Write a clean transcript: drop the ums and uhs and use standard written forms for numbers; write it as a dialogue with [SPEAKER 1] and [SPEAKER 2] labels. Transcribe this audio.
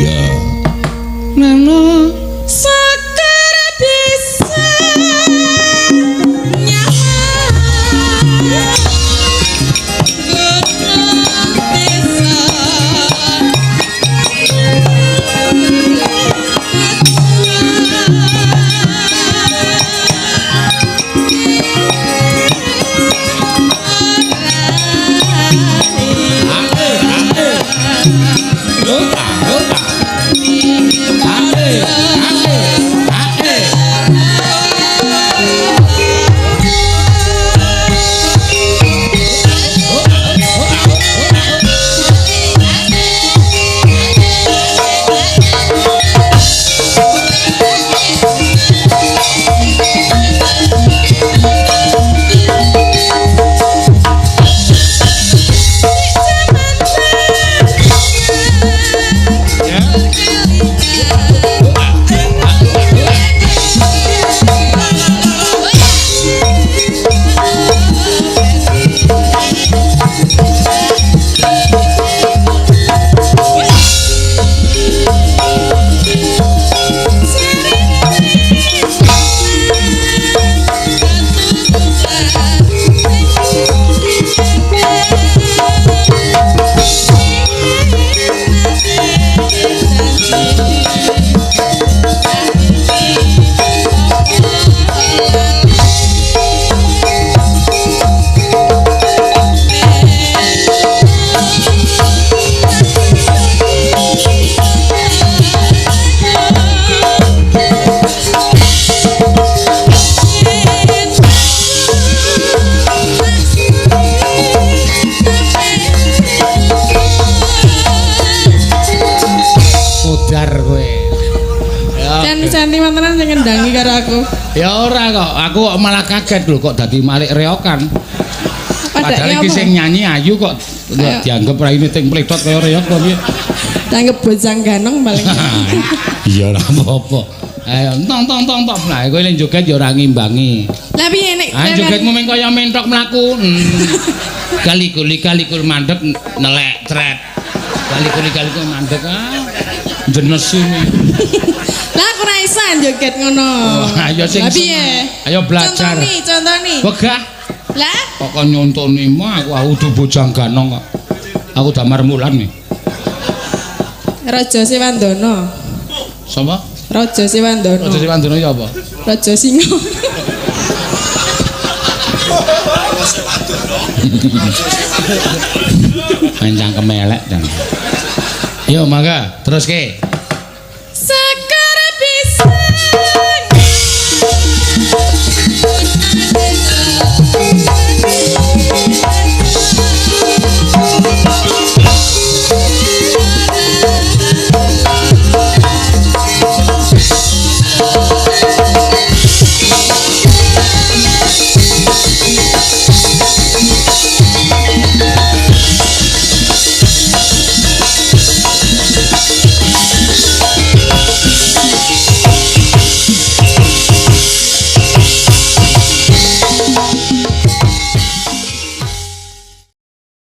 [SPEAKER 1] ya nana
[SPEAKER 2] Sekar bisa
[SPEAKER 3] sentimeteran sing ngendangi karo aku.
[SPEAKER 1] Ya ora kok, aku kok malah kaget lho kok dadi malik reokan. Padahal iki sing nyanyi ayu kok dianggap raine ting pledot kaya reok kok piye.
[SPEAKER 3] Dianggap bojang ganong paling.
[SPEAKER 1] Iya ora apa-apa. Ayo tong. Lah kowe nek joget ya ora ngimbangi.
[SPEAKER 3] Lah piye nek
[SPEAKER 1] jogetmu mung kaya mentok mlaku. Kali-kuli mandek nelek tret. Kali-kuli mandek jenes ini.
[SPEAKER 3] Lah aku ora iso joget ngono.
[SPEAKER 1] Ayo sing ayo belajar.
[SPEAKER 3] Contoni.
[SPEAKER 1] Wegah.
[SPEAKER 3] Lah
[SPEAKER 1] kok nyontoni mah aku udah bojang ganong kok. Aku damar mulan nih.
[SPEAKER 3] Raja Siwandono.
[SPEAKER 1] Sapa?
[SPEAKER 3] Raja Siwandono.
[SPEAKER 1] Raja Siwandono ya apa?
[SPEAKER 3] Raja Singa.
[SPEAKER 1] Main cangkem elek dan. Yo mangga terus ke.
[SPEAKER 2] Sekar bisa